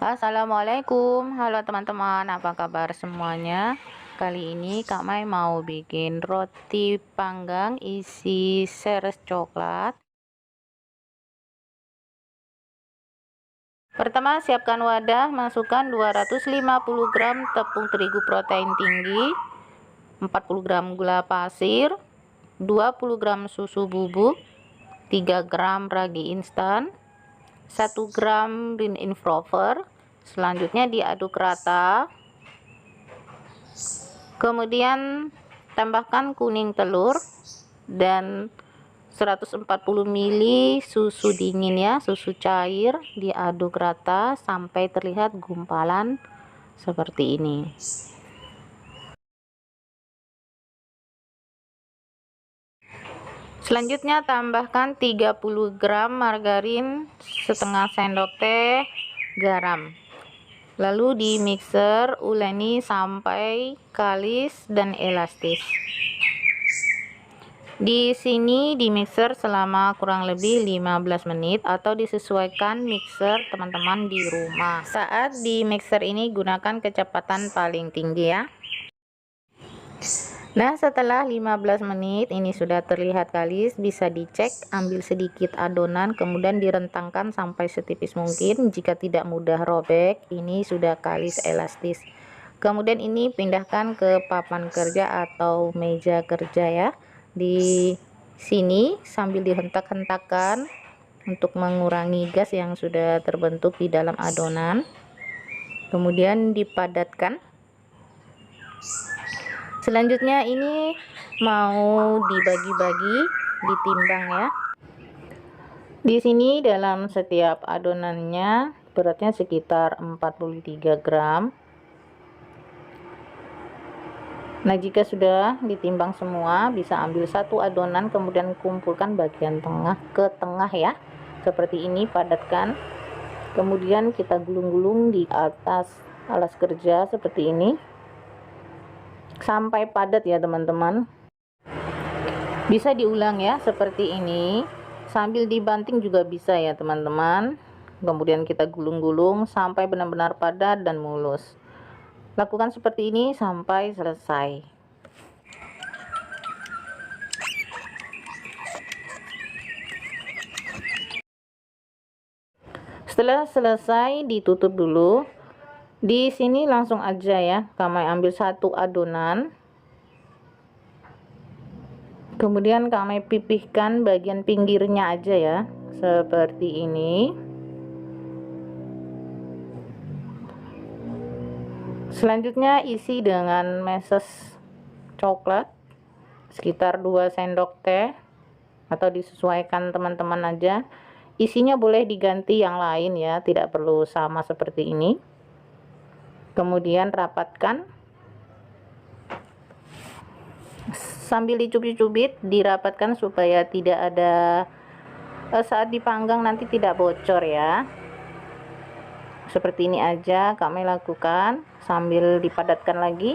Assalamualaikum, halo teman-teman, apa kabar semuanya? Kali ini Kak Mai mau bikin roti panggang isi seres coklat. Pertama, siapkan wadah, masukkan 250 gram tepung terigu protein tinggi, 40 gram gula pasir, 20 gram susu bubuk, 3 gram ragi instan, 1 gram bean improver. Selanjutnya diaduk rata. Kemudian tambahkan kuning telur dan 140 ml susu dingin ya, susu cair, diaduk rata sampai terlihat gumpalan seperti ini. Selanjutnya tambahkan 30 gram margarin, setengah sendok teh garam. Lalu di mixer, uleni sampai kalis dan elastis. Di sini di mixer selama kurang lebih 15 menit atau disesuaikan mixer teman-teman di rumah. Saat di mixer ini gunakan kecepatan paling tinggi ya. Nah, setelah 15 menit ini sudah terlihat kalis, bisa dicek, ambil sedikit adonan kemudian direntangkan sampai setipis mungkin. Jika tidak mudah robek, ini sudah kalis elastis. Kemudian ini pindahkan ke papan kerja atau meja kerja ya. Di sini sambil dihentak-hentakan untuk mengurangi gas yang sudah terbentuk di dalam adonan. Kemudian dipadatkan. Selanjutnya ini mau dibagi-bagi, ditimbang ya. Di sini dalam setiap adonannya beratnya sekitar 43 gram. Nah, jika sudah ditimbang semua, bisa ambil satu adonan kemudian kumpulkan bagian tengah ke tengah ya. Seperti ini, padatkan. Kemudian kita gulung-gulung di atas alas kerja seperti ini. Sampai padat ya teman-teman. Bisa diulang ya seperti ini, sambil dibanting juga bisa ya teman-teman. Kemudian kita gulung-gulung sampai benar-benar padat dan mulus. Lakukan seperti ini sampai selesai. Setelah selesai ditutup dulu. Di sini langsung aja ya, Kami ambil satu adonan. Kemudian kami pipihkan bagian pinggirnya aja ya, seperti ini. Selanjutnya isi dengan meses coklat sekitar 2 sendok teh atau disesuaikan teman-teman aja. Isinya boleh diganti yang lain ya, tidak perlu sama seperti ini. Kemudian rapatkan. Sambil dicubit-cubit, dirapatkan supaya tidak ada saat dipanggang nanti tidak bocor ya. Seperti ini aja kami lakukan sambil dipadatkan lagi.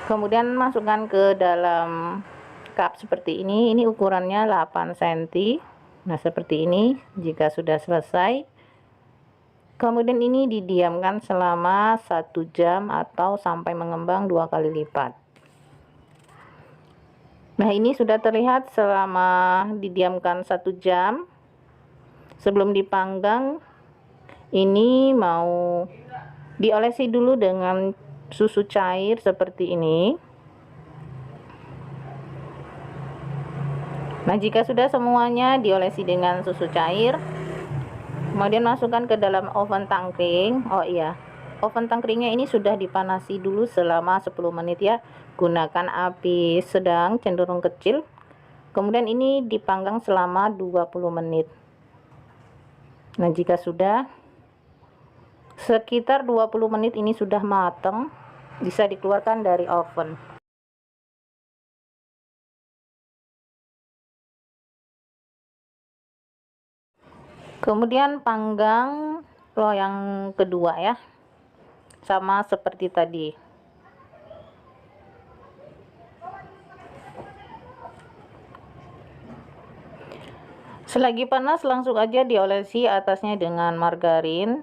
Kemudian masukkan ke dalam cup seperti ini. Ini ukurannya 8 cm. Nah, seperti ini. Jika sudah selesai, kemudian ini didiamkan selama 1 jam atau sampai mengembang 2 kali lipat. Nah, ini sudah terlihat selama didiamkan 1 jam. Sebelum dipanggang, ini mau diolesi dulu dengan susu cair seperti ini. Nah, jika sudah semuanya diolesi dengan susu cair, kemudian masukkan ke dalam oven tangkring. Oh iya, oven tangkringnya ini sudah dipanasi dulu selama 10 menit ya. Gunakan api sedang cenderung kecil. Kemudian ini dipanggang selama 20 menit. Nah, jika sudah sekitar 20 menit ini sudah matang, bisa dikeluarkan dari oven. Kemudian panggang loyang kedua ya, sama seperti tadi. Selagi panas langsung aja diolesi atasnya dengan margarin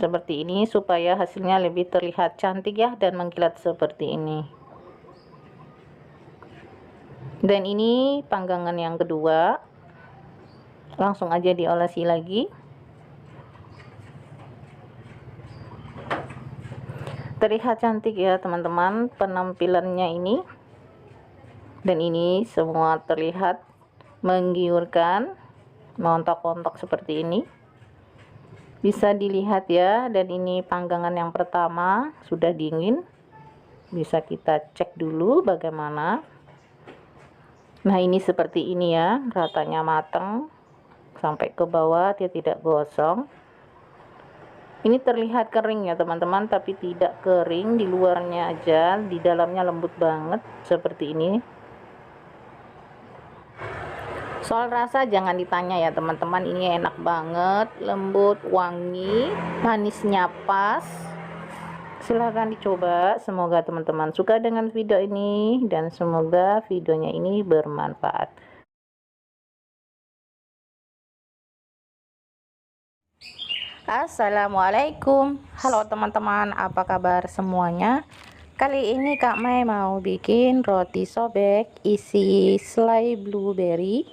seperti ini supaya hasilnya lebih terlihat cantik ya dan mengkilat seperti ini. Dan ini panggangan yang kedua, langsung aja diolesi lagi. Terlihat cantik ya teman-teman penampilannya ini, dan ini semua terlihat menggiurkan, montok-montok seperti ini, bisa dilihat ya. Dan ini panggangan yang pertama sudah dingin, bisa kita cek dulu bagaimana. Nah ini seperti ini ya, ratanya matang sampai ke bawah, dia tidak gosong. Ini terlihat kering ya teman-teman, tapi tidak kering di luarnya aja, di dalamnya lembut banget seperti ini. Soal rasa jangan ditanya ya teman-teman, ini enak banget, lembut, wangi, manisnya pas. Silahkan dicoba, semoga teman-teman suka dengan video ini dan semoga videonya ini bermanfaat. Assalamualaikum, halo teman-teman, apa kabar semuanya? Kali ini Kak Mai mau bikin roti sobek isi selai blueberry.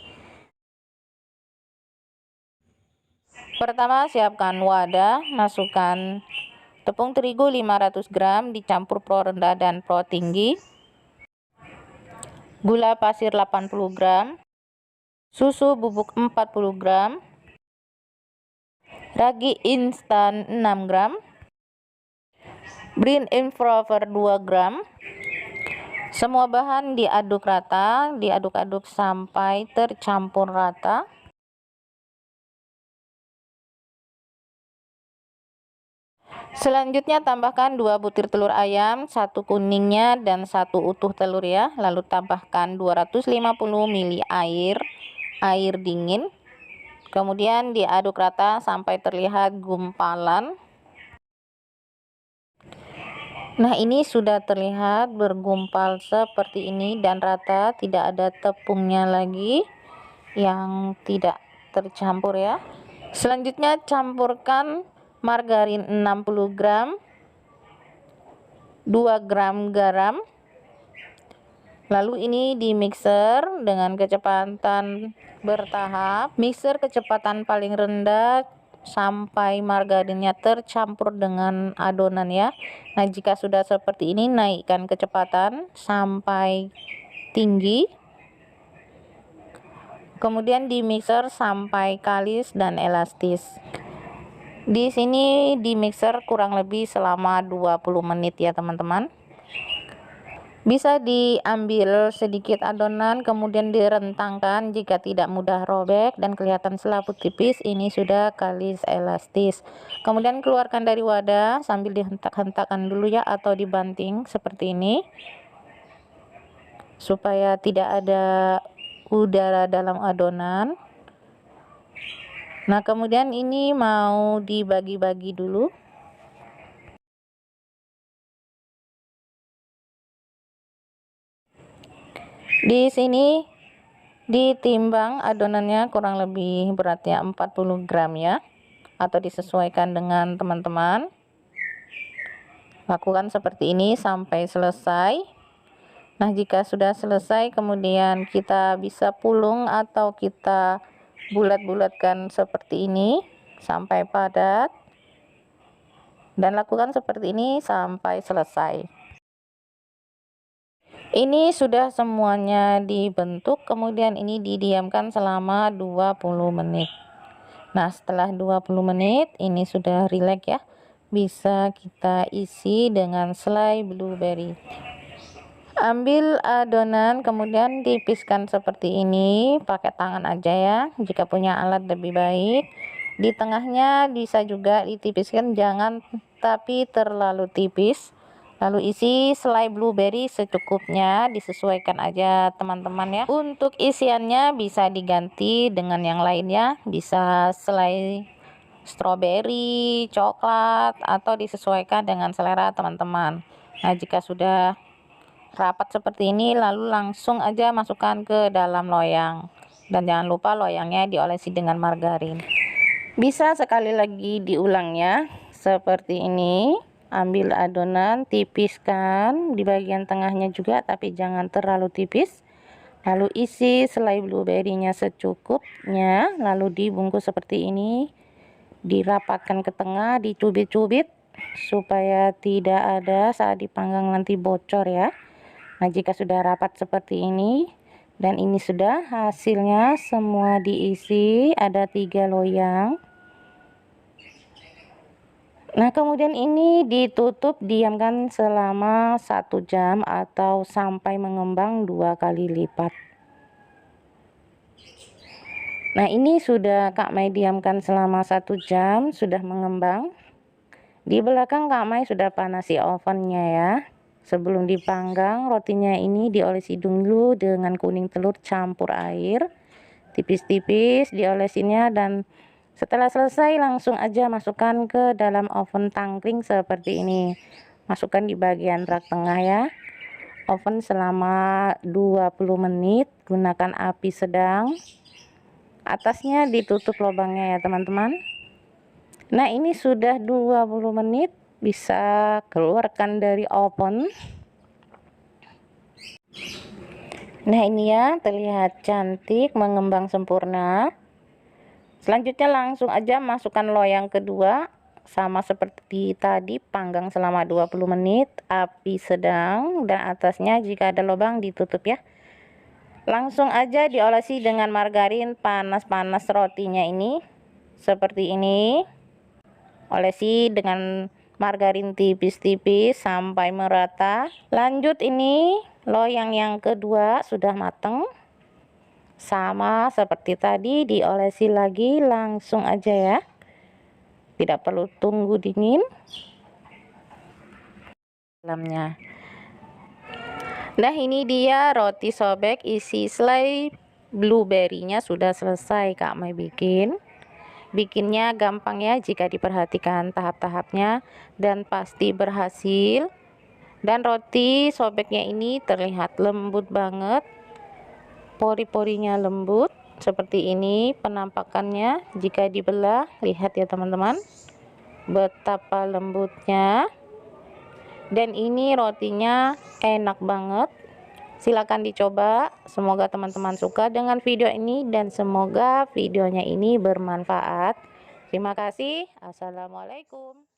Pertama siapkan wadah, masukkan tepung terigu 500 gram dicampur pro rendah dan pro tinggi, gula pasir 80 gram, susu bubuk 40 gram, ragi instan 6 gram, green improver 2 gram. Semua bahan diaduk rata, diaduk-aduk sampai tercampur rata. Selanjutnya tambahkan 2 butir telur ayam, 1 kuningnya dan 1 utuh telur ya. Lalu tambahkan 250 ml air dingin. Kemudian diaduk rata sampai terlihat gumpalan. Nah ini sudah terlihat bergumpal seperti ini dan rata, tidak ada tepungnya lagi yang tidak tercampur ya. Selanjutnya campurkan margarin 60 gram, 2 gram garam. Lalu ini di mixer dengan kecepatan bertahap, mixer kecepatan paling rendah sampai margarinnya tercampur dengan adonan ya. Nah jika sudah seperti ini, naikkan kecepatan sampai tinggi, kemudian di mixer sampai kalis dan elastis. Di sini di mixer kurang lebih selama 20 menit ya teman-teman. Bisa diambil sedikit adonan kemudian direntangkan, jika tidak mudah robek dan kelihatan selaput tipis, ini sudah kalis elastis. Kemudian keluarkan dari wadah sambil dihentak-hentakan dulu ya, atau dibanting seperti ini supaya tidak ada udara dalam adonan. Nah kemudian ini mau dibagi-bagi dulu. Di sini ditimbang adonannya kurang lebih beratnya 40 gram ya, atau disesuaikan dengan teman-teman. Lakukan seperti ini sampai selesai. Nah jika sudah selesai, kemudian kita bisa pulung atau kita bulat-bulatkan seperti ini sampai padat, dan lakukan seperti ini sampai selesai. Ini sudah semuanya dibentuk, kemudian ini didiamkan selama 20 menit. Nah setelah 20 menit ini sudah rileks ya, bisa kita isi dengan selai blueberry. Ambil adonan kemudian tipiskan seperti ini, pakai tangan aja ya, jika punya alat lebih baik. Di tengahnya bisa juga ditipiskan, jangan tapi terlalu tipis. Lalu isi selai blueberry secukupnya, disesuaikan aja teman-teman ya. Untuk isiannya bisa diganti dengan yang lainnya, bisa selai strawberry, coklat, atau disesuaikan dengan selera teman-teman. Nah jika sudah rapat seperti ini, lalu langsung aja masukkan ke dalam loyang, dan jangan lupa loyangnya diolesi dengan margarin. Bisa sekali lagi diulangnya seperti ini. Ambil adonan, tipiskan di bagian tengahnya juga, tapi jangan terlalu tipis. Lalu isi selai blueberry-nya secukupnya, lalu dibungkus seperti ini. Dirapatkan ke tengah, dicubit-cubit supaya tidak ada saat dipanggang nanti bocor ya. Nah, jika sudah rapat seperti ini, dan ini sudah hasilnya semua diisi, ada 3 loyang. Nah, kemudian ini ditutup, diamkan selama 1 jam atau sampai mengembang 2 kali lipat. Nah, ini sudah Kak Mai diamkan selama 1 jam, sudah mengembang. Di belakang Kak Mai sudah panasi ovennya ya. Sebelum dipanggang, rotinya ini diolesi dulu dengan kuning telur campur air. Tipis-tipis diolesinnya, dan setelah selesai langsung aja masukkan ke dalam oven tangkring seperti ini. Masukkan di bagian rak tengah ya. Oven selama 20 menit, gunakan api sedang. Atasnya ditutup lubangnya ya teman-teman. Nah, ini sudah 20 menit, bisa keluarkan dari oven. Nah, ini ya, terlihat cantik, mengembang sempurna. Selanjutnya langsung aja masukkan loyang kedua, sama seperti tadi, panggang selama 20 menit, api sedang, dan atasnya jika ada lubang ditutup ya. Langsung aja diolesi dengan margarin panas-panas rotinya ini, seperti ini. Olesi dengan margarin tipis-tipis sampai merata. Lanjut, ini loyang yang kedua sudah mateng. Sama seperti tadi, diolesi lagi langsung aja ya, tidak perlu tunggu dingin dalamnya. Nah, ini dia roti sobek isi selai blueberry-nya sudah selesai Kak Mai bikinnya gampang ya jika diperhatikan tahap-tahapnya, dan pasti berhasil. Dan roti sobeknya ini terlihat lembut banget, pori-porinya lembut seperti ini penampakannya. Jika dibelah, lihat ya teman-teman betapa lembutnya. Dan ini rotinya enak banget, silakan dicoba. Semoga teman-teman suka dengan video ini, dan semoga videonya ini bermanfaat. Terima kasih. Assalamualaikum.